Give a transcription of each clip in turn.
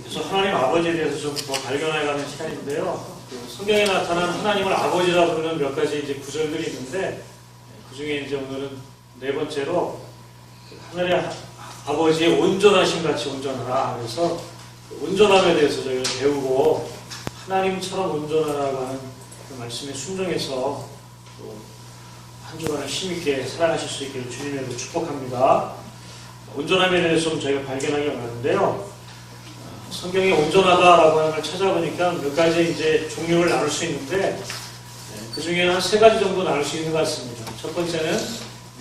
그래서 하나님 아버지에 대해서 좀 더 발견해가는 시간인데요. 성경에 나타난 하나님을 아버지라 부르는 몇 가지 이제 구절들이 있는데, 그 중에 이제 오늘은 네 번째로 하늘의 아버지의 온전하심 같이 온전하라. 그래서 그 온전함에 대해서 저희가 배우고 하나님처럼 온전하라고 하는 그 말씀에 순종해서 또 한 주간을 힘있게 살아가실 수 있기를 주님으로 축복합니다. 온전함에 대해서 좀 저희가 발견하기 어려운데요. 성경에 온전하다라고 하는 걸 찾아보니까 몇 가지 이제 종류를 나눌 수 있는데, 그 중에는 한 세 가지 정도 나눌 수 있는 것 같습니다. 첫 번째는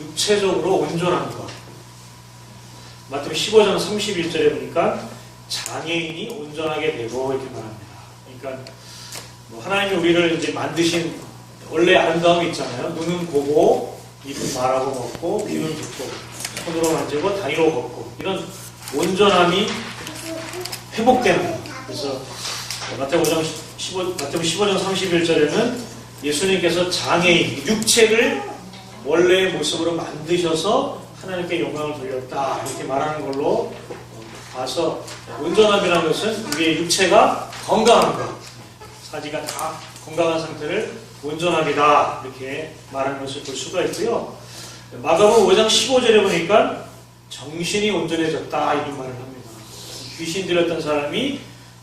육체적으로 온전한 것. 마태복음 15장 31절에 보니까 장애인이 온전하게 되고 이렇게 말합니다. 그러니까 뭐 하나님이 우리를 이제 만드신 원래 아름다움이 있잖아요. 눈은 보고, 입은 말하고 먹고, 귀는 듣고, 손으로 만지고, 다리로 걷고, 이런 온전함이 회복되는 것. 그래서 마태복음 15장 31절에는 예수님께서 장애인, 육체를 원래의 모습으로 만드셔서 하나님께 영광을 돌렸다, 이렇게 말하는 걸로 봐서, 온전함이라는 것은 우리의 육체가 건강한 것, 사지가 다 건강한 상태를 온전함이다, 이렇게 말하는 것을 볼 수가 있고요. 마가복음 5장 15절에 보니까 정신이 온전해졌다, 이런 말을 합니다. 귀신 들렸던 사람이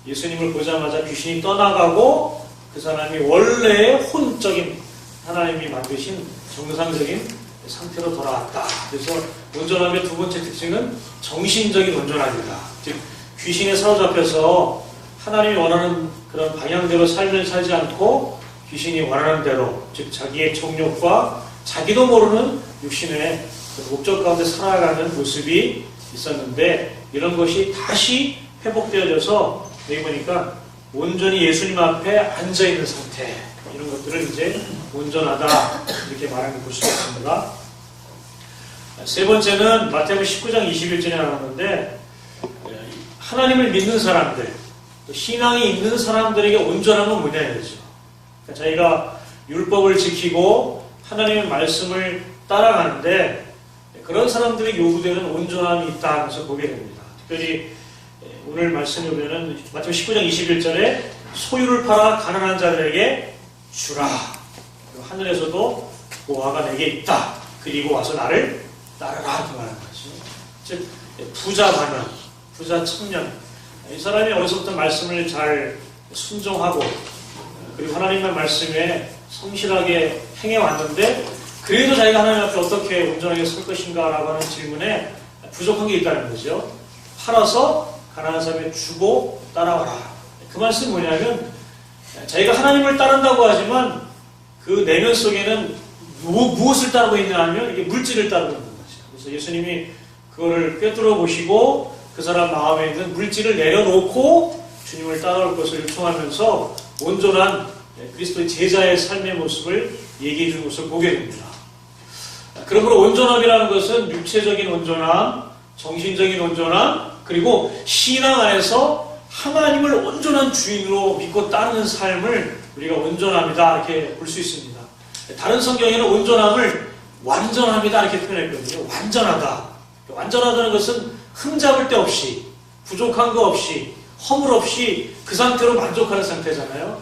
예수님을 보자마자 귀신이 떠나가고 그 사람이 원래의 혼적인 하나님이 만드신 정상적인 상태로 돌아왔다. 그래서 온전함의 두 번째 특징은 정신적인 온전함이다. 즉 귀신에 사로잡혀서 하나님이 원하는 그런 방향대로 삶을 살지 않고 귀신이 원하는 대로, 즉 자기의 정욕과 자기도 모르는 육신의 목적 가운데 살아가는 모습이 있었는데, 이런 것이 다시 회복되어져서 여기 보니까 온전히 예수님 앞에 앉아있는 상태, 이런 것들을 이제 온전하다, 이렇게 말하는 걸 볼 수가 있습니다. 세 번째는 마태복음 19장 21절에 나오는데, 하나님을 믿는 사람들, 또 신앙이 있는 사람들에게 온전함은 뭐냐죠. 그러니까 저희가 율법을 지키고 하나님의 말씀을 따라가는데, 그런 사람들이 요구되는 온전함이 있다 하면서 보게 됩니다. 특별히 오늘 말씀을 보면은 마태복음 19장 21절에 소유를 팔아 가난한 자들에게 주라. 하늘에서도 보화가 내게 있다. 그리고 와서 나를 따르라. 이렇게 말하는 거죠. 즉 부자 반면, 부자 청년, 이 사람이 어려서부터 말씀을 잘 순종하고 그리고 하나님의 말씀에 성실하게 행해왔는데, 그래도 자기가 하나님 앞에 어떻게 온전하게 설 것인가 라고 하는 질문에 부족한 게 있다는 거죠. 팔아서 가난한 사람에 주고 따라와라. 그 말씀이 뭐냐면, 자기가 하나님을 따른다고 하지만 그 내면 속에는 무엇을 따르고 있냐 하면 이게 물질을 따르고 있는 거죠. 그래서 예수님이 그거를 꿰뚫어 보시고 그 사람 마음에 있는 물질을 내려놓고 주님을 따라올 것을 요청하면서 온전한 그리스도의 제자의 삶의 모습을 얘기해 주는 것을 보게 됩니다. 그러므로 온전함이라는 것은 육체적인 온전함, 정신적인 온전함, 그리고 신앙 안에서 하나님을 온전한 주인으로 믿고 따르는 삶을 우리가 온전함이다, 이렇게 볼 수 있습니다. 다른 성경에는 온전함을 완전함이다, 이렇게 표현했거든요. 완전하다. 완전하다는 것은 흠잡을 데 없이, 부족한 거 없이, 허물 없이 그 상태로 만족하는 상태잖아요.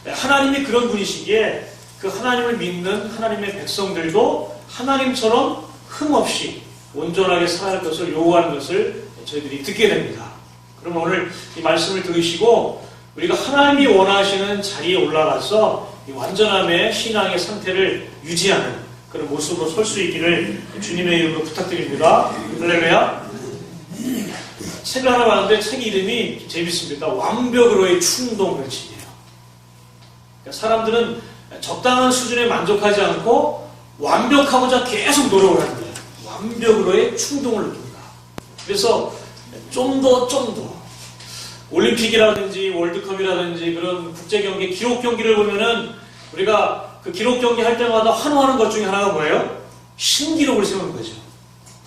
하나님이 그런 분이시기에 그 하나님을 믿는 하나님의 백성들도 하나님처럼 흠없이 온전하게 살아갈 것을 요구하는 것을 저희들이 듣게 됩니다. 그럼 오늘 이 말씀을 들으시고 우리가 하나님이 원하시는 자리에 올라가서 이 완전함의 신앙의 상태를 유지하는 그런 모습으로 설 수 있기를 주님의 이름으로 부탁드립니다. 할렐루야. 책을 하나 봤는데 책 이름이 재밌습니다. 완벽으로의 충동변칙이에요. 그러니까 사람들은 적당한 수준에 만족하지 않고 완벽하고자 계속 노력을 하는 거예요. 완벽으로의 충동을 느낀다. 그래서 좀 더 올림픽이라든지 월드컵이라든지 그런 국제경기, 기록 경기를 보면은 우리가 그 기록 경기 할 때마다 환호하는 것 중에 하나가 뭐예요? 신기록을 세우는 거죠.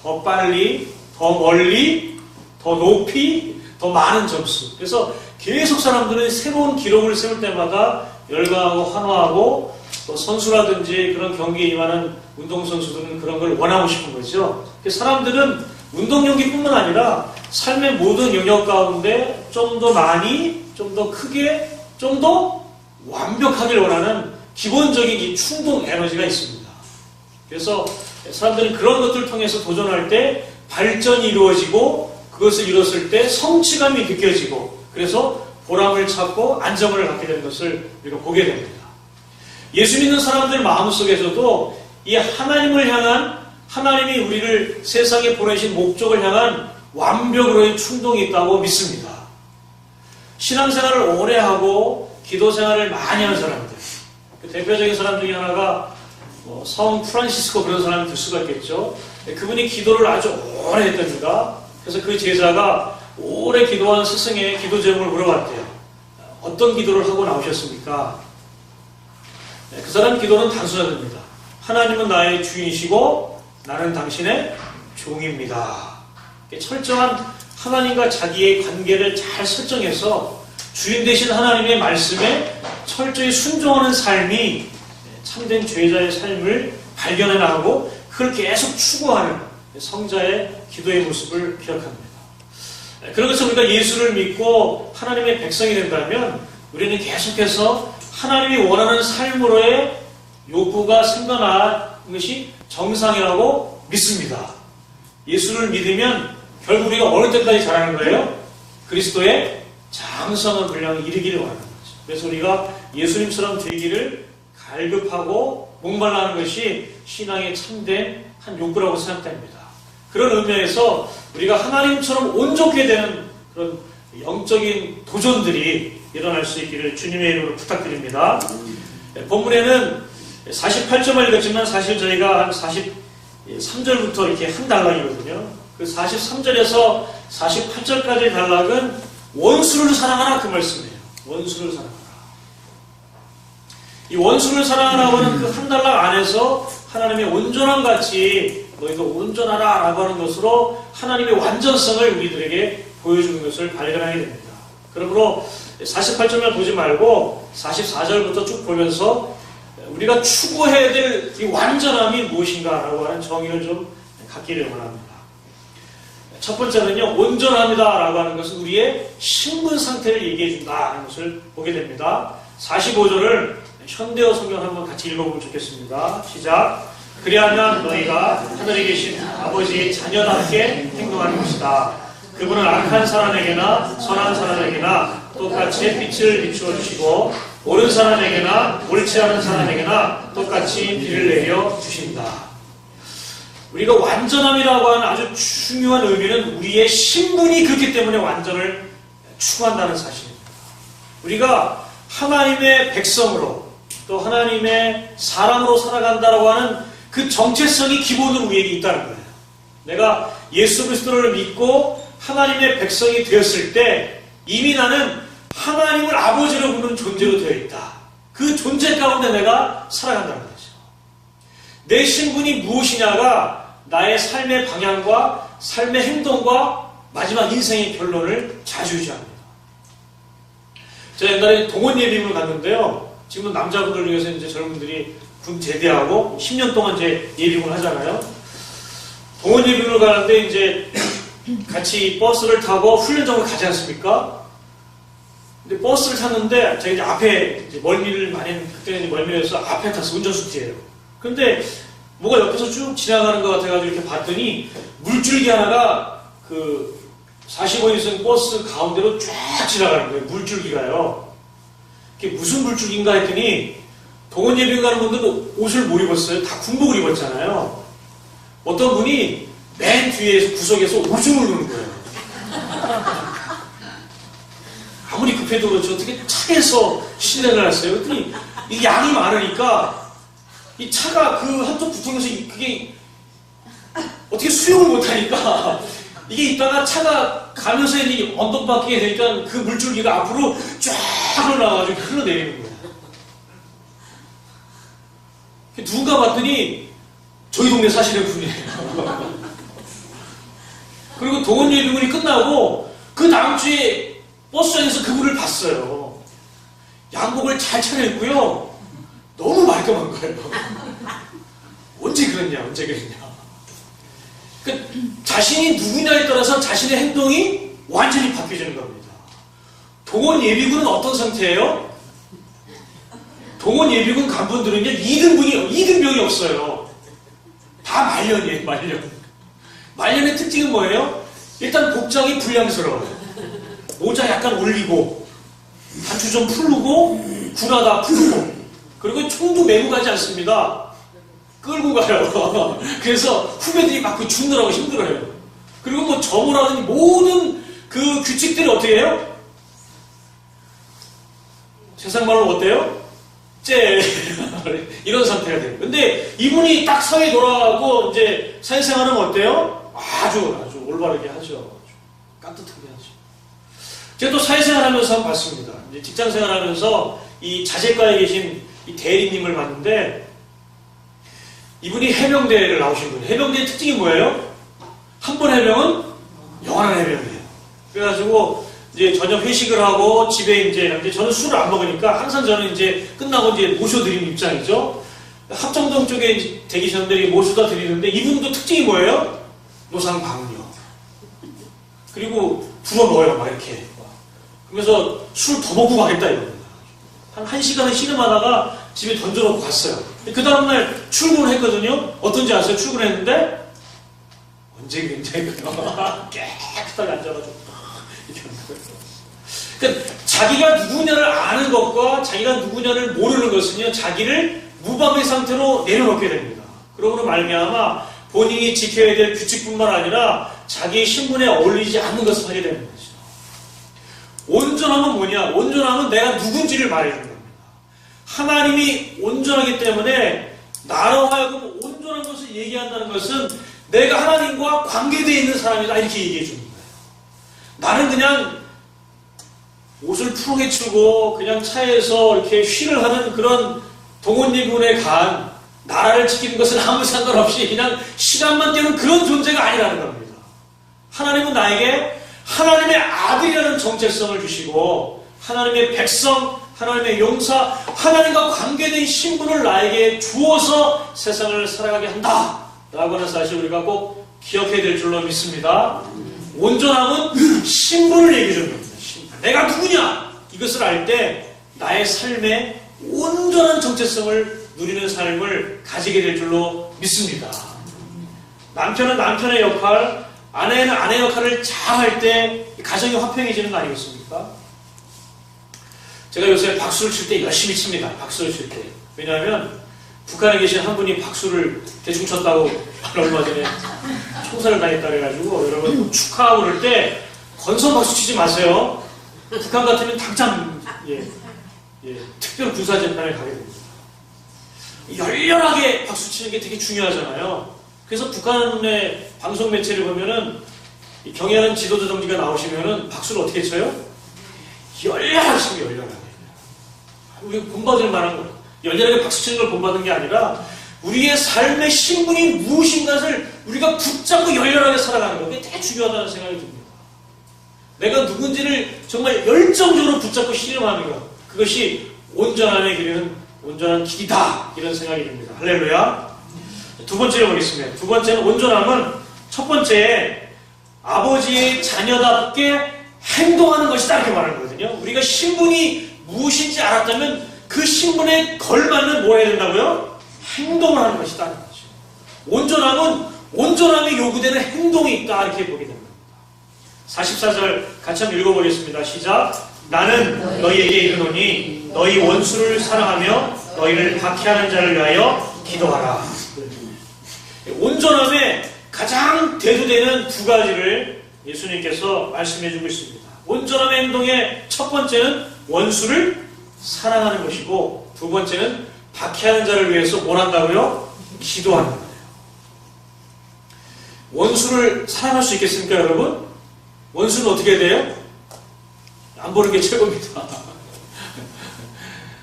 더 빨리, 더 멀리, 더 높이, 더 많은 점수. 그래서 계속 사람들은 새로운 기록을 세울 때마다 열광하고 환호하고, 또 선수라든지 그런 경기에 임하는 운동선수들은 그런 걸 원하고 싶은 거죠. 사람들은 운동 경기뿐만 아니라 삶의 모든 영역 가운데 좀 더 많이, 좀 더 크게, 좀 더 완벽하길 원하는 기본적인 이 충동 에너지가 있습니다. 그래서 사람들은 그런 것들을 통해서 도전할 때 발전이 이루어지고 그것을 이뤘을 때 성취감이 느껴지고 그래서 보람을 찾고 안정을 갖게 되는 것을 우리가 보게 됩니다. 예수 믿는 사람들 마음속에서도 이 하나님을 향한 하나님이 우리를 세상에 보내신 목적을 향한 완벽으로의 충동이 있다고 믿습니다. 신앙생활을 오래 하고 기도생활을 많이 하는 사람들, 그 대표적인 사람 중에 하나가 성 프란시스코 그런 사람이 될 수가 있겠죠. 그분이 기도를 아주 오래 했답니다. 그래서 그 제자가 오래 기도한 스승의 기도 제목을 물어봤대요. 어떤 기도를 하고 나오셨습니까? 그 사람 기도는 단순합니다. 하나님은 나의 주인이시고 나는 당신의 종입니다. 철저한 하나님과 자기의 관계를 잘 설정해서 주인 되신 하나님의 말씀에 철저히 순종하는 삶이 참된 죄자의 삶을 발견해 나가고 그걸 계속 추구하는 성자의 기도의 모습을 기억합니다. 그러면서 우리가 예수를 믿고 하나님의 백성이 된다면 우리는 계속해서 하나님이 원하는 삶으로의 욕구가 생겨나는 것이 정상이라고 믿습니다. 예수를 믿으면 결국 우리가 어느 때까지 자라는 거예요? 그리스도의 장성한 분량에 이르기를 원하는 거죠. 그래서 우리가 예수님처럼 되기를 갈급하고 목말라 하는 것이 신앙의 참된 한 욕구라고 생각됩니다. 그런 의미에서 우리가 하나님처럼 온전하게 되는 그런 영적인 도전들이 일어날 수 있기를 주님의 이름으로 부탁드립니다. 본문에는 48절만 읽었지만 사실 저희가 한 43절부터 이렇게 한 단락이거든요. 그 43절에서 48절까지의 단락은 원수를 사랑하라 그 말씀이에요. 원수를 사랑하라. 이 원수를 사랑하라고 하는 그 한 단락 안에서 하나님의 온전함 같이 너희도 온전하라 라고 하는 것으로 하나님의 완전성을 우리들에게 보여주는 것을 발견하게 됩니다. 그러므로 48절만 보지 말고 44절부터 쭉 보면서 우리가 추구해야 될 이 완전함이 무엇인가라고 하는 정의를 좀 갖기를 원합니다. 첫 번째는요, 온전합니다라고 하는 것은 우리의 신분 상태를 얘기해 준다는 것을 보게 됩니다. 45절을 현대어 성경 한번 같이 읽어보면 좋겠습니다. 시작. 그리하면 너희가 하늘에 계신 아버지의 자녀답게 행동하는 것이다. 그분은 악한 사람에게나 선한 사람에게나 똑같이 빛을 비추어 주시고 옳은 사람에게나 옳지 않은 사람에게나 똑같이 비를 내려 주신다. 우리가 완전함이라고 하는 아주 중요한 의미는 우리의 신분이 그렇기 때문에 완전을 추구한다는 사실입니다. 우리가 하나님의 백성으로 또 하나님의 사람으로 살아간다라고 하는 그 정체성이 기본으로 우리에게 있다는 거예요. 내가 예수 그리스도를 믿고 하나님의 백성이 되었을 때 이미 나는 하나님을 아버지로 부르는 존재로 되어 있다. 그 존재 가운데 내가 살아간다는 거죠. 내 신분이 무엇이냐가 나의 삶의 방향과 삶의 행동과 마지막 인생의 결론을 좌지우지합니다. 제가 옛날에 동원 예비군을 갔는데요. 지금은 남자분들 중에서 이제 젊은들이 군 제대하고 10년 동안 이제 예비군 하잖아요. 동원 예비군을 가는데 이제 같이 버스를 타고 훈련장으로 가지 않습니까? 근데 버스를 탔는데 제가 이제 앞에 이제 멀미를 많이 그때는 이제 멀미해서 앞에 타서 운전수 뒤에요. 근데 뭐가 옆에서 쭉 지나가는 것 같아가지고 이렇게 봤더니 물줄기 하나가 그 45인승 버스 가운데로 쫙 지나가는 거예요. 물줄기가요. 그게 무슨 물줄기인가 했더니 동원 예비군 가는 분들도 옷을 못 입었어요. 다 군복을 입었잖아요. 어떤 분이 맨 뒤에서 구석에서 오줌을 누는 거예요. 아무리 급해도 그렇죠. 어떻게 차에서 실내를 했어요. 그랬더니 이 양이 많으니까 이 차가 그 한쪽 부통에서 그게 어떻게 수용을 못하니까 이게 있다가 차가 가면서 이 언덕바퀴에 되니까 그 물줄기가 앞으로 쫙 올라가가지고 흘러내리는 거예요. 누군가 봤더니 저희 동네 사시는 분이에요. 그리고 동원 예비군이 끝나고 그 다음 주에 버스장에서 그분을 봤어요. 양복을 잘 차려입고요. 너무 말끔한 거예요. 언제 그랬냐. 그러니까 자신이 누구냐에 따라서 자신의 행동이 완전히 바뀌어지는 겁니다. 동원 예비군은 어떤 상태예요? 동원 예비군 간부들은요, 2등병이 없어요. 다 말년이에요, 말년. 말년의 특징은 뭐예요? 일단 복장이 불량스러워요. 모자 약간 올리고, 단추 좀 풀고, 군하다 풀고, 그리고 총도 메고 가지 않습니다. 끌고 가요. 그래서 후배들이 막 그 죽느라고 힘들어요. 그리고 뭐 점호라든지 모든 그 규칙들이 어떻게 해요? 세상 말로 어때요? 이런 상태가 돼요. 근데 이분이 딱 사회에 돌아가고 이제 사회생활은 어때요? 아주 올바르게 하죠. 깍듯하게 하죠. 제가 또 사회생활 하면서 한번 봤습니다. 이제 직장생활 하면서 이 자재과에 계신 이 대리님을 봤는데 이분이 해병대를 나오신 분이에요. 해병대의 특징이 뭐예요? 한 번 해병은 영원한 해병이에요. 그래가지고 이제 저녁 회식을 하고 집에 이제 저는 술을 안 먹으니까 항상 저는 이제 끝나고 이제 모셔드리는 입장이죠. 합정동 쪽에 대기셨는데 모셔다 드리는데 이분도 특징이 뭐예요? 노상방뇨. 그리고 불어 넣어요, 막 이렇게. 그래서 술 더 먹고 가겠다 이겁니다. 한 1시간은 씨름하다가 집에 던져놓고 갔어요. 그 다음날 출근을 했거든요. 어떤지 아세요? 출근했는데 언제 굉장히 깨끗하게 앉아가지고 그러니까 자기가 누구냐를 아는 것과 자기가 누구냐를 모르는 것은요, 자기를 무방의 상태로 내려놓게 됩니다. 그러므로 말미암아 본인이 지켜야 될 규칙뿐만 아니라 자기의 신분에 어울리지 않는 것을 하게 되는 거죠. 온전함은 뭐냐? 온전함은 내가 누군지를 말해주는 겁니다. 하나님이 온전하기 때문에 나로 하여금 온전한 것을 얘기한다는 것은 내가 하나님과 관계되어 있는 사람이다 이렇게 얘기해 주는 거예요. 나는 그냥 옷을 풀어헤치고 그냥 차에서 이렇게 휘를 하는 그런 동원예비군에 간 나라를 지키는 것은 아무 상관없이 그냥 시간만 때우는 그런 존재가 아니라는 겁니다. 하나님은 나에게 하나님의 아들이라는 정체성을 주시고 하나님의 백성, 하나님의 용사, 하나님과 관계된 신분을 나에게 주어서 세상을 살아가게 한다 라고 하는 사실 우리가 꼭 기억해야 될 줄로 믿습니다. 온전함은 신분을 얘기해 주는 겁니다. 내가 누구냐? 이것을 알 때 나의 삶에 온전한 정체성을 누리는 삶을 가지게 될 줄로 믿습니다. 남편은 남편의 역할, 아내는 아내 역할을 잘 할 때 가정이 화평해지는 거 아니겠습니까? 제가 요새 박수를 칠 때 열심히 칩니다. 박수를 칠 때. 왜냐하면 북한에 계신 한 분이 박수를 대충 쳤다고 얼마 전에 총살을 당했다 그래가지고 여러분 축하하고 그럴 때 건성 박수 치지 마세요. 북한 같으면 당장 특별 군사재판에 가게 됩니다. 열렬하게 박수 치는 게 되게 중요하잖아요. 그래서 북한의 방송 매체를 보면은 경애하는 지도자 동지가 나오시면은 박수를 어떻게 쳐요? 열렬하게 치고 열렬하게. 우리 본받을 만한 거예요. 열렬하게 박수 치는 걸 본받은 게 아니라 우리의 삶의 신분이 무엇인가를 우리가 붙잡고 열렬하게 살아가는 거. 그게 되게 중요하다는 생각이 듭니다. 내가 누군지를 정말 열정적으로 붙잡고 실험하는 것. 그것이 온전함의 길은 온전한 길이다. 이런 생각이 듭니다. 할렐루야. 두 번째로 보겠습니다. 두 번째는 온전함은 첫 번째 아버지의 자녀답게 행동하는 것이다. 이렇게 말하는 거거든요. 우리가 신분이 무엇인지 알았다면 그 신분에 걸맞는 뭐 해야 된다고요? 행동을 하는 것이다. 온전함은 온전함이 요구되는 행동이 있다. 이렇게 보게 됩니다. 44절 같이 한번 읽어보겠습니다. 시작. 나는 너희에게 이르노니 너희 원수를 사랑하며 너희를 박해하는 자를 위하여 기도하라. 온전함에 가장 대두되는 두 가지를 예수님께서 말씀해주고 있습니다. 온전함의 행동의 첫 번째는 원수를 사랑하는 것이고 두 번째는 박해하는 자를 위해서 뭘 한다고요? 기도하는 거예요. 원수를 사랑할 수 있겠습니까, 여러분? 원수는 어떻게 해야 돼요? 안 보는 게 최고입니다.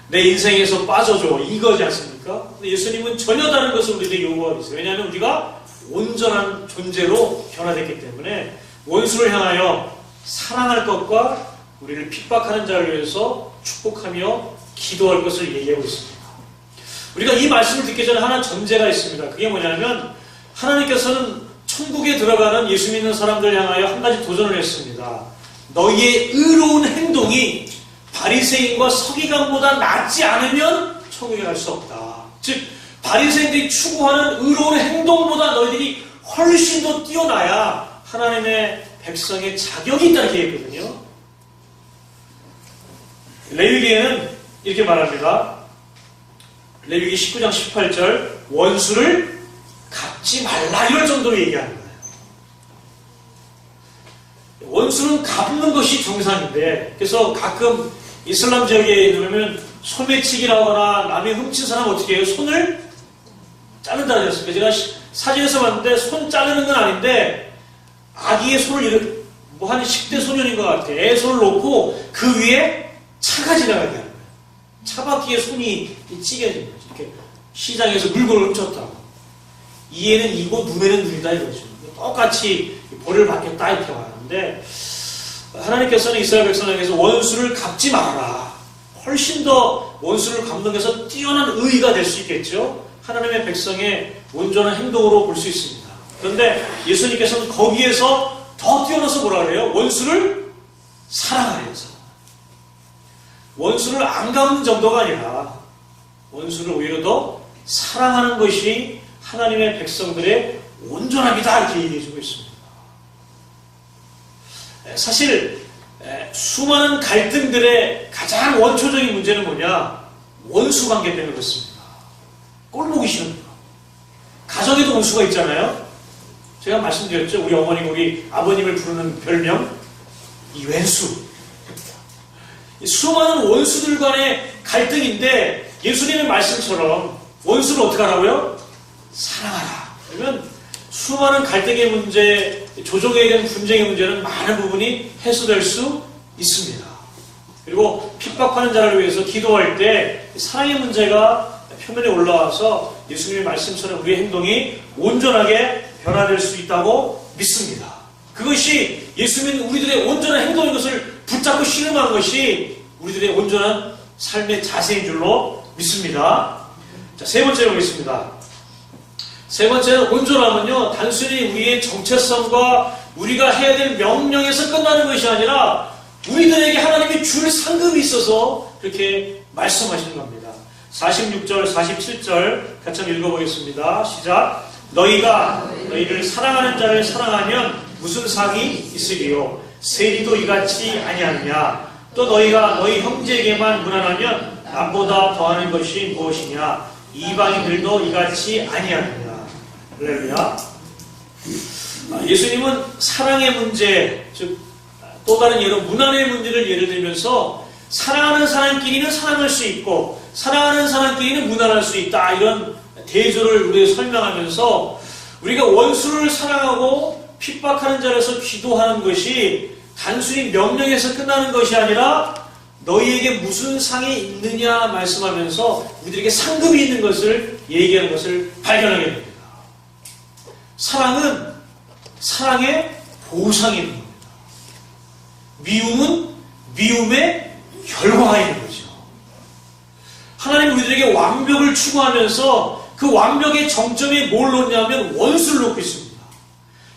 내 인생에서 빠져줘. 이거지 않습니까? 근데 예수님은 전혀 다른 것을 우리에게 요구하고 있어요. 왜냐하면 우리가 온전한 존재로 변화됐기 때문에 원수를 향하여 사랑할 것과 우리를 핍박하는 자를 위해서 축복하며 기도할 것을 얘기하고 있습니다. 우리가 이 말씀을 듣기 전에 하나 전제가 있습니다. 그게 뭐냐면 하나님께서는 천국에 들어가는 예수 믿는 사람들 향하여 한 가지 도전을 했습니다. 너희의 의로운 행동이 바리새인과 서기관보다 낫지 않으면 천국에 갈 수 없다. 즉 바리새인들이 추구하는 의로운 행동보다 너희들이 훨씬 더 뛰어나야 하나님의 백성의 자격이 있다 이렇게 했거든요. 레위기에는 이렇게 말합니다. 레위기 19장 18절 원수를 갚지 말라 이럴 정도로 얘기하는 거예요. 원수는 갚는 것이 정상인데 그래서 가끔 이슬람 지역에 있으면 소매치기를 하거나 남이 훔친 사람 어떻게 해요? 손을 자른다 그랬습니다. 제가 사진에서 봤는데 손 자르는 건 아닌데 아기의 손을 뭐 한 10대 소년인 것 같아. 애 손을 놓고 그 위에 차가 지나가게 하는 거예요. 차바퀴에 손이 찌개진 거죠. 이렇게 시장에서 물건을 훔쳤다고. 이에는 이고 눈에는 눈이다 이거죠. 똑같이 벌을 받겠다 이렇게 말하는데 하나님께서는 이스라엘 백성에게서 원수를 갚지 말아라. 훨씬 더 원수를 갚는 데서 뛰어난 의의가 될 수 있겠죠. 하나님의 백성의 온전한 행동으로 볼 수 있습니다. 그런데 예수님께서는 거기에서 더 뛰어나서 뭐라 그래요? 원수를 사랑하래서. 원수를 안 갚는 정도가 아니라 원수를 오히려 더 사랑하는 것이 하나님의 백성들의 온전함이다 이렇게 얘기해주고 있습니다. 사실 수많은 갈등들의 가장 원초적인 문제는 뭐냐? 원수 관계 때문에 그렇습니다. 꼴보기 싫은 거. 가정에도 원수가 있잖아요. 제가 말씀드렸죠. 우리 어머니가 우리 아버님을 부르는 별명 이웬수. 수많은 원수들 간의 갈등인데 예수님의 말씀처럼 원수를 어떻게 하라고요? 사랑하라. 그러면 수많은 갈등의 문제, 조정에 대한 분쟁의 문제는 많은 부분이 해소될 수 있습니다. 그리고 핍박하는 자를 위해서 기도할 때 사랑의 문제가 표면에 올라와서 예수님의 말씀처럼 우리의 행동이 온전하게 변화될 수 있다고 믿습니다. 그것이 예수 믿는 우리들의 온전한 행동인 것을 붙잡고 신음한 것이 우리들의 온전한 삶의 자세인 줄로 믿습니다. 자, 세 번째로 보겠습니다. 세 번째는 온전함은요, 단순히 우리의 정체성과 우리가 해야 될 명령에서 끝나는 것이 아니라 우리들에게 하나님이 줄 상급이 있어서 그렇게 말씀하시는 겁니다. 46절, 47절 같이 한번 읽어보겠습니다. 시작. 너희가 너희를 사랑하는 자를 사랑하면 무슨 상이 있으리요? 세리도 이같이 아니하느냐? 또 너희가 너희 형제에게만 무난하면 남보다 더하는 것이 무엇이냐? 이방인들도 이같이 아니하느냐? 할렐루야. 예수님은 사랑의 문제, 즉 또 다른 예로 무난의 문제를 예를 들면서 사랑하는 사람끼리는 사랑할 수 있고 사랑하는 사람끼리는 무난할 수 있다 이런 대조를 우리에게 설명하면서 우리가 원수를 사랑하고 핍박하는 자리에서 기도하는 것이 단순히 명령에서 끝나는 것이 아니라 너희에게 무슨 상이 있느냐 말씀하면서 우리들에게 상급이 있는 것을 얘기하는 것을 발견하게 됩니다. 사랑은 사랑의 보상이 있는 겁니다. 미움은 미움의 결과가 있는 거죠. 하나님 우리들에게 완벽을 추구하면서 그 완벽의 정점에 뭘 놓냐면 원수를 놓고 있습니다.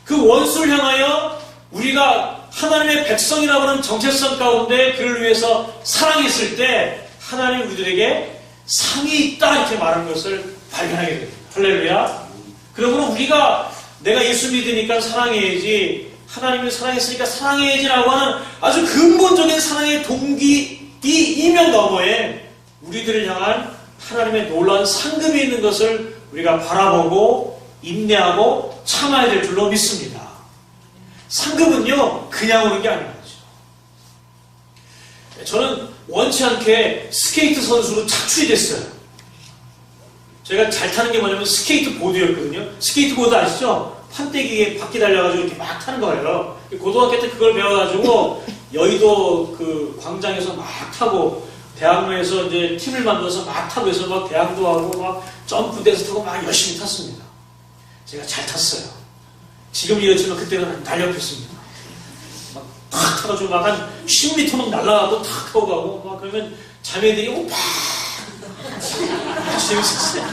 그 원수를 향하여 우리가 하나님의 백성이라고 하는 정체성 가운데 그를 위해서 사랑했을 때 하나님 우리들에게 상이 있다 이렇게 말하는 것을 발견하게 됩니다. 할렐루야. 그러므로 우리가 내가 예수 믿으니까 사랑해야지, 하나님을 사랑했으니까 사랑해야지라고 하는 아주 근본적인 사랑의 동기이면 너머에 우리들을 향한 하나님의 놀라운 상급이 있는 것을 우리가 바라보고 인내하고 참아야 될 줄로 믿습니다. 상급은요 그냥 오는 게 아닌 거죠. 저는 원치 않게 스케이트 선수로 착출이 됐어요. 제가 잘 타는 게 뭐냐면 스케이트보드였거든요. 스케이트보드 아시죠? 판때기에 바퀴 달려가지고 이렇게 막 타는 거예요. 고등학교 때 그걸 배워가지고 여의도 그 광장에서 막 타고 대학로에서 이제 팀을 만들어서 막 타고 해서 막 대학도 하고 막 점프대에서 타고 막 열심히 탔습니다. 제가 잘 탔어요. 지금 이렇지만 그때는 날렵했습니다. 막 탁 타가지고 막 한 10m 막 날아가고 탁 타고 가고 막 그러면 자매들이 오빠 재밌었어요.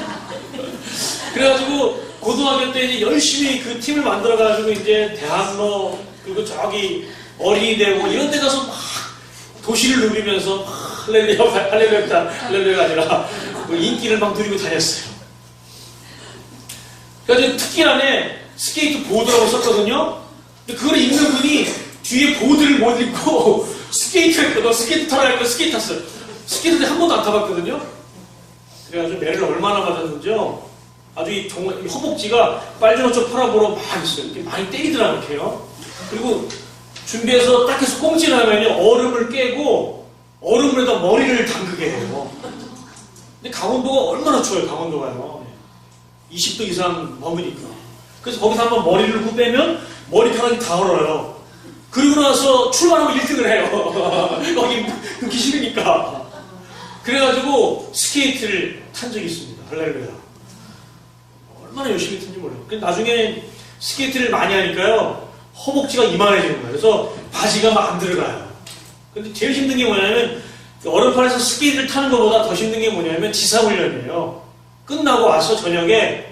그래가지고 고등학교 때 이제 열심히 그 팀을 만들어가지고 이제 대학로 그리고 저기 어린이대 뭐 이런 데 가서 막 도시를 누비면서 막 할렐루야가 아니라 그 인기를 막 누리고 다녔어요. 그래서 특기란에 스케이트 보드라고 썼거든요. 근데 그걸 입는 분이 뒤에 보드를 못 입고 스케이트 했거든. 스케이트 타라 했고 스케이트 탔어요. 스케이트를 한 번도 안 타봤거든요. 그래가지고 매를 얼마나 맞았는지요. 아주 이 허벅지가 빨주노 쪽 팔아보러 막 있어요. 이렇게 많이 때리더라고요. 이렇게요. 그리고 준비해서 딱 해서 꽁지나면요 얼음을 깨고 얼음물에다 머리를 담그게 해요. 근데 강원도가 얼마나 추워요. 강원도가요. 20도 이상 머무니까. 그래서 거기서 한번 머리를 후 빼면 머리카락이 다 얼어요. 그리고 나서 출발하면 1등을 해요. 거기 눕기 싫으니까. 그래가지고 스케이트를 탄 적이 있습니다. 할렐루야. 얼마나 열심히 탄지 몰라요. 근데 나중에 스케이트를 많이 하니까요. 허벅지가 이만해지는 거예요. 그래서 바지가 막 안 들어가요. 근데 제일 힘든 게 뭐냐면 얼음판에서 스케이트를 타는 것보다 더 힘든 게 뭐냐면 지사훈련이에요. 끝나고 와서 저녁에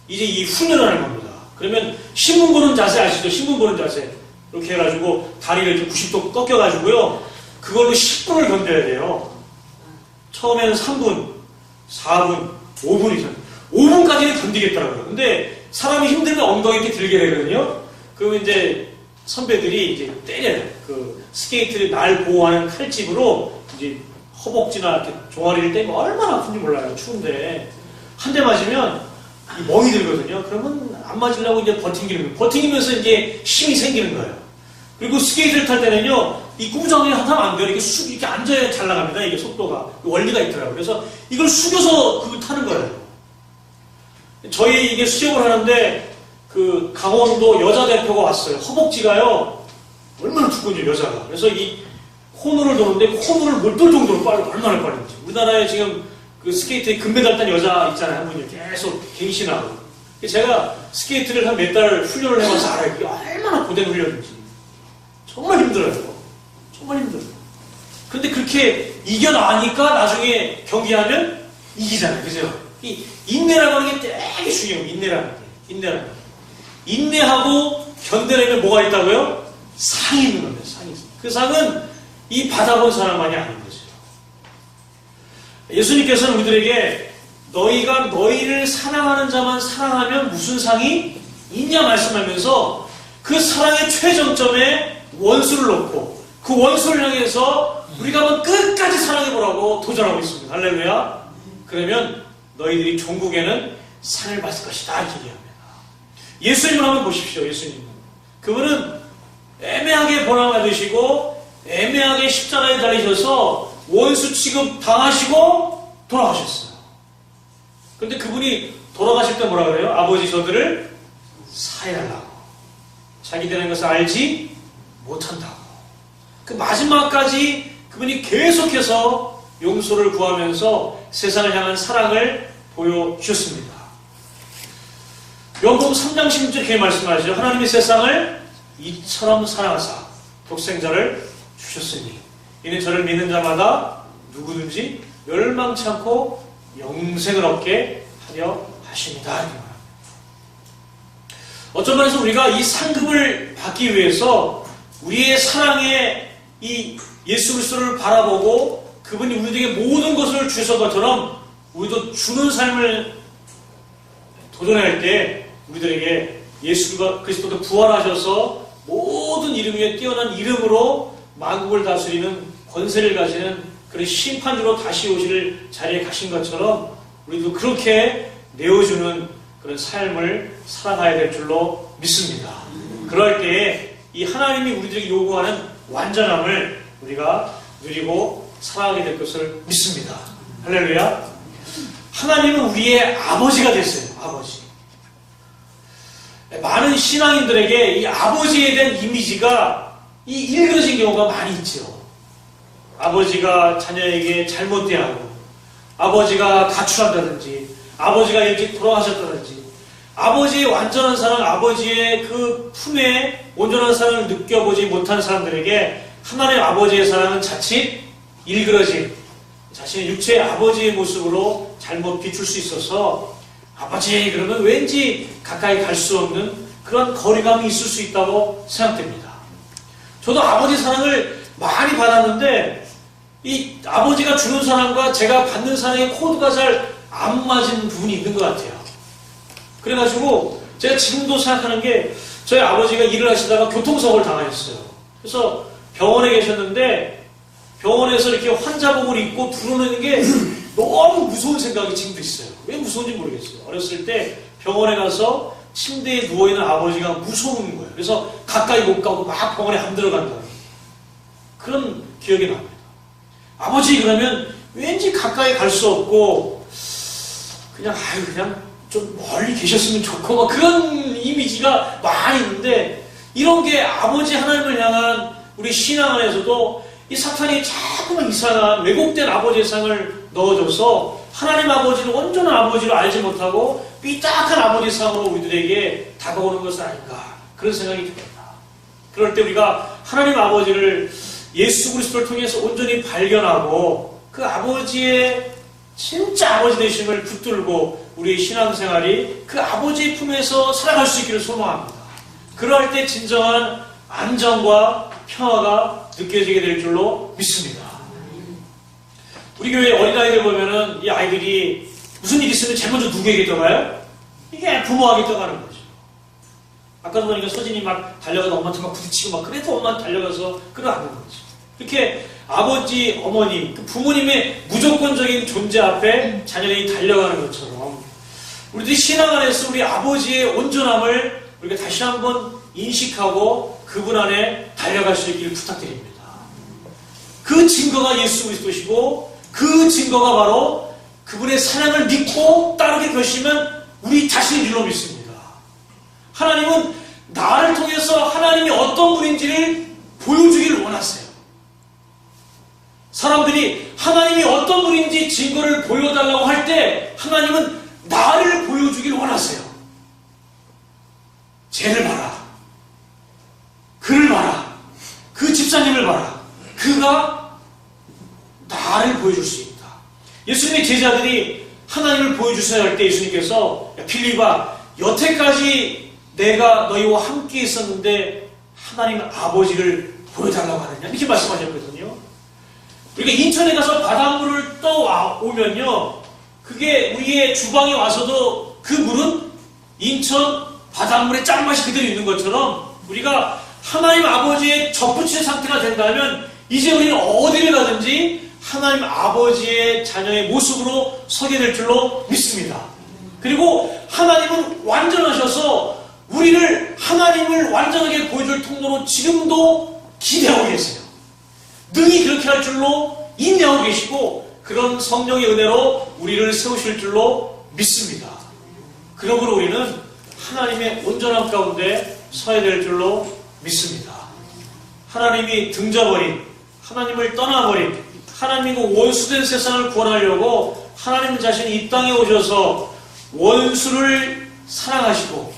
이제 이 훈련을 하는 겁니다. 그러면 신문 보는 자세 아시죠? 신문 보는 자세. 이렇게 해가지고 다리를 이렇게 90도 꺾여가지고요. 그걸로 10분을 견뎌야 돼요. 처음에는 3분, 4분, 5분 이상. 5분까지는 견디겠더라고요. 근데 사람이 힘들면 엉덩이 이렇게 들게 되거든요. 그러면 이제 선배들이 이제 때려요. 그 스케이트를 날 보호하는 칼집으로 이제 허벅지나 이렇게 종아리를 떼고 얼마나 아픈지 몰라요. 추운데. 한 대 맞으면 멍이 들거든요. 그러면 안 맞으려고 이제 버팅기는 거예요. 버팅기면서 이제 힘이 생기는 거예요. 그리고 스케이트를 탈 때는요, 이 구부정이 하면 안 돼요. 이렇게 앉아야 잘 나갑니다. 이게 속도가. 원리가 있더라고요. 그래서 이걸 숙여서 그걸 타는 거예요. 저희 이게 수영을 하는데, 그 강원도 여자 대표가 왔어요. 허벅지가요, 얼마나 두꺼운지 여자가. 그래서 이 코너를 도는데 코너를 못 돌 정도로 얼마나 빠른지. 우리나라에 지금 그 스케이트에 금메달 딴 여자 있잖아요. 한 분이 계속 갱신하고. 제가 스케이트를 한 몇 달 훈련을 해봐서 알아요. 이게 얼마나 고된 훈련인지. 정말 힘들어요. 정말 힘들어요. 근데 그렇게 이겨나가니까 나중에 경기하면 이기잖아요. 그죠? 이 인내라고 하는 게 되게 중요해요. 인내라는 게. 인내라는 게. 인내하고 견뎌내면 뭐가 있다고요? 상이 있는 겁니다. 상이. 그 상은 이 받아본 사람만이 아는 거죠. 예수님께서는 우리들에게 너희가 너희를 사랑하는 자만 사랑하면 무슨 상이 있냐 말씀하면서 그 사랑의 최정점에 원수를 놓고 그 원수를 향해서 우리가 한번 끝까지 사랑해보라고 도전하고 있습니다. 할렐루야. 그러면 너희들이 종국에는 상을 받을 것이다. 이렇게 얘기합니다. 예수님을 한번 보십시오. 예수님은. 그분은 애매하게 고난받으시고 애매하게 십자가에 달리셔서 원수 취급 당하시고 돌아가셨어요. 그런데 그분이 돌아가실 때 뭐라 그래요? 아버지 저들을 사해달라고. 자기 되는 것을 알지 못한다고. 그 마지막까지 그분이 계속해서 용서를 구하면서 세상을 향한 사랑을 보여주셨습니다. 요한복음 3장 16절 이렇게 말씀하시죠. 하나님이 세상을 이처럼 사랑하사 독생자를 주셨으니 이는 저를 믿는 자마다 누구든지 멸망치 않고 영생을 얻게 하려 하십니다. 어떤 면에서 우리가 이 상급을 받기 위해서 우리의 사랑의 이 예수 그리스도를 바라보고 그분이 우리에게 모든 것을 주신 것처럼 우리도 주는 삶을 도전할 때 우리들에게 예수 그리스도도 부활하셔서 모든 이름 위에 뛰어난 이름으로 만국을 다스리는 권세를 가지는 그런 심판주로 다시 오실 자리에 가신 것처럼 우리도 그렇게 내어주는 그런 삶을 살아가야 될 줄로 믿습니다. 그럴 때에 이 하나님이 우리들에게 요구하는 완전함을 우리가 누리고 살아가게 될 것을 믿습니다. 할렐루야. 하나님은 우리의 아버지가 됐어요. 아버지. 많은 신앙인들에게 이 아버지에 대한 이미지가 일그러진 경우가 많이 있죠. 아버지가 자녀에게 잘못 대하고 아버지가 가출한다든지 아버지가 일찍 돌아가셨다든지 아버지의 완전한 사랑, 아버지의 그 품에 온전한 사랑을 느껴보지 못한 사람들에게 하나님의 아버지의 사랑은 자칫 일그러진 자신의 육체의 아버지의 모습으로 잘못 비출 수 있어서 아버지 그러면 왠지 가까이 갈 수 없는 그런 거리감이 있을 수 있다고 생각됩니다. 저도 아버지 사랑을 많이 받았는데 이 아버지가 주는 사랑과 제가 받는 사랑의 코드가 잘 안 맞은 부분이 있는 것 같아요. 그래가지고 제가 지금도 생각하는 게 저희 아버지가 일을 하시다가 교통사고를 당하셨어요. 그래서 병원에 계셨는데 병원에서 이렇게 환자복을 입고 들어오는 게 너무 무서운 생각이 지금도 있어요. 왜 무서운지 모르겠어요. 어렸을 때 병원에 가서 침대에 누워있는 아버지가 무서운 거예요. 그래서 가까이 못 가고 막 병원에 안 들어간다는 그런 기억이 납니다. 아버지 그러면 왠지 가까이 갈 수 없고 그냥 좀 멀리 계셨으면 좋고 막 그런 이미지가 많이 있는데 이런 게 아버지 하나님을 향한 우리 신앙 안에서도 이 사탄이 자꾸만 이상한 왜곡된 아버지의 상을 넣어줘서 하나님 아버지를 온전한 아버지로 알지 못하고 삐딱한 아버지 상으로 우리들에게 다가오는 것은 아닌가 그런 생각이 듭니다. 그럴 때 우리가 하나님 아버지를 예수 그리스도를 통해서 온전히 발견하고 그 아버지의 진짜 아버지 되심을 붙들고 우리의 신앙생활이 그 아버지의 품에서 살아갈 수 있기를 소망합니다. 그럴 때 진정한 안정과 평화가 느껴지게 될 줄로 믿습니다. 우리 교회 어린아이들 보면은 이 아이들이 무슨 일이 있으면 제일 먼저 누구에게 떠나요? 이게 부모에게 떠나는 거죠. 아까도 보니까 서진이 막 달려가서 엄마한테 막 부딪히고 막 그래도 엄마한테 달려가서 끌어안는 거죠. 이렇게 아버지, 어머니, 그 부모님의 무조건적인 존재 앞에 자녀들이 달려가는 것처럼 우리들이 신앙 안에서 우리 아버지의 온전함을 우리가 다시 한번 인식하고 그분 안에 달려갈 수 있기를 부탁드립니다. 그 증거가 예수 그리스도시고 그 증거가 바로 그분의 사랑을 믿고 따르게 되시면 우리 자신의 일로 믿습니다. 하나님은 나를 통해서 하나님이 어떤 분인지를 보여주기를 원하세요. 사람들이 하나님이 어떤 분인지 증거를 보여달라고 할 때 하나님은 나를 보여주기를 원하세요. 쟤를 봐라. 그를 봐라. 그 집사님을 봐라. 그가 나를 보여줄 수 있다. 예수님의 제자들이 하나님을 보여주셔야 할 때 예수님께서 야, 빌립아 여태까지 내가 너희와 함께 있었는데 하나님 아버지를 보여달라고 하느냐 이렇게 말씀하셨거든요. 우리가 인천에 가서 바닷물을 떠오면요 그게 우리의 주방에 와서도 그 물은 인천 바닷물의 짠맛이 그대로 있는 것처럼 우리가 하나님 아버지의 접붙인 상태가 된다면 이제 우리는 어디를 가든지 하나님 아버지의 자녀의 모습으로 서게 될 줄로 믿습니다. 그리고 하나님은 완전하셔서 우리를 하나님을 완전하게 보여줄 통로로 지금도 기대하고 계세요. 능히 그렇게 할 줄로 인내하고 계시고 그런 성령의 은혜로 우리를 세우실 줄로 믿습니다. 그러므로 우리는 하나님의 온전함 가운데 서야 될 줄로 믿습니다. 하나님이 등져버린 하나님을 떠나버린 하나님과 원수된 세상을 구원하려고 하나님 자신이 이 땅에 오셔서 원수를 사랑하시고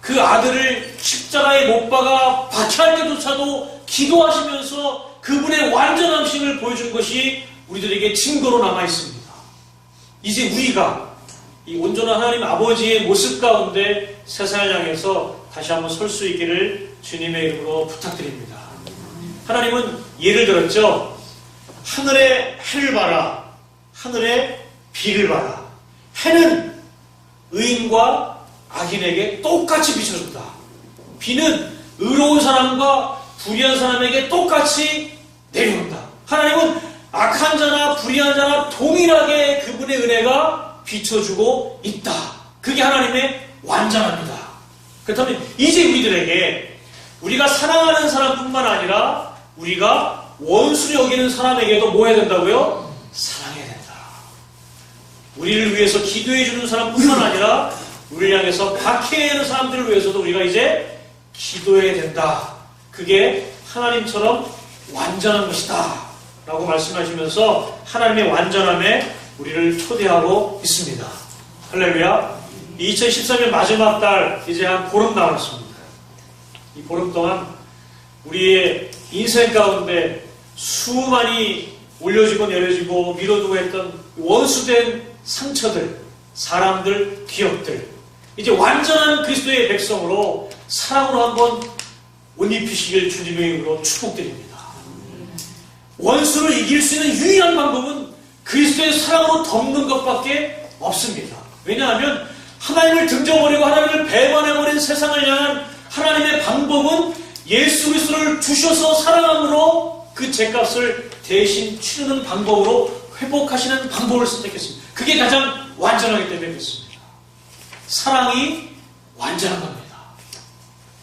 그 아들을 십자가에 못 박아 박해할 때조차도 기도하시면서 그분의 완전함심을 보여준 것이 우리들에게 증거로 남아있습니다. 이제 우리가 이 온전한 하나님 아버지의 모습 가운데 세상을 향해서 다시 한번 설 수 있기를 주님의 이름으로 부탁드립니다. 하나님은 예를 들었죠. 하늘의 해를 봐라. 하늘의 비를 봐라. 해는 의인과 악인에게 똑같이 비춰준다. 비는 의로운 사람과 불의한 사람에게 똑같이 내려온다. 하나님은 악한 자나 불의한 자나 동일하게 그분의 은혜가 비춰주고 있다. 그게 하나님의 완전합니다. 그렇다면 이제 우리들에게 우리가 사랑하는 사람뿐만 아니라 우리가 원수를 여기는 사람에게도 뭐 해야 된다고요? 사랑해야 된다. 우리를 위해서 기도해 주는 사람뿐만 아니라 우리를 향해서 박해하는 사람들을 위해서도 우리가 이제 기도해야 된다. 그게 하나님처럼 완전한 것이다. 라고 말씀하시면서 하나님의 완전함에 우리를 초대하고 있습니다. 할렐루야. 2013년 마지막 달 이제 한 보름 남았습니다. 이 보름 동안 우리의 인생 가운데 수많이 올려지고 내려지고 미뤄두고 했던 원수된 상처들, 사람들, 기업들, 이제 완전한 그리스도의 백성으로 사랑으로 한번 옷 입히시길 주님의 이름으로 축복드립니다. 원수를 이길 수 있는 유일한 방법은 그리스도의 사랑으로 덮는 것밖에 없습니다. 왜냐하면 하나님을 등져버리고 하나님을 배반해버린 세상을 향한 하나님의 방법은 예수 그리스도를 주셔서 사랑함으로 그 죄값을 대신 치르는 방법으로 회복하시는 방법을 선택했습니다. 그게 가장 완전하기 때문에 그렇습니다. 사랑이 완전한 겁니다.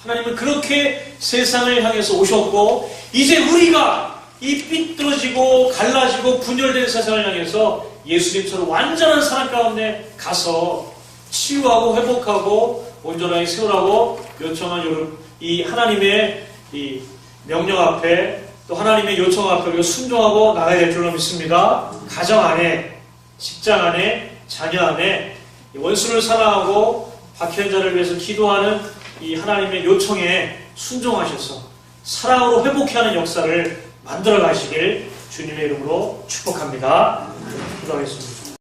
하나님은 그렇게 세상을 향해서 오셨고 이제 우리가 이 삐뚤어지고 갈라지고 분열된 세상을 향해서 예수님처럼 완전한 사랑 가운데 가서 치유하고 회복하고 온전하게 세우라고 요청한 이 하나님의 이 명령 앞에 또 하나님의 요청 앞에 우리가 순종하고 나가야 될 줄로 믿습니다. 가정 안에, 직장 안에, 자녀 안에 원수를 사랑하고 박해한 자를 위해서 기도하는 이 하나님의 요청에 순종하셔서 사랑으로 회복해 하는 역사를 만들어 가시길 주님의 이름으로 축복합니다. 기도하겠습니다.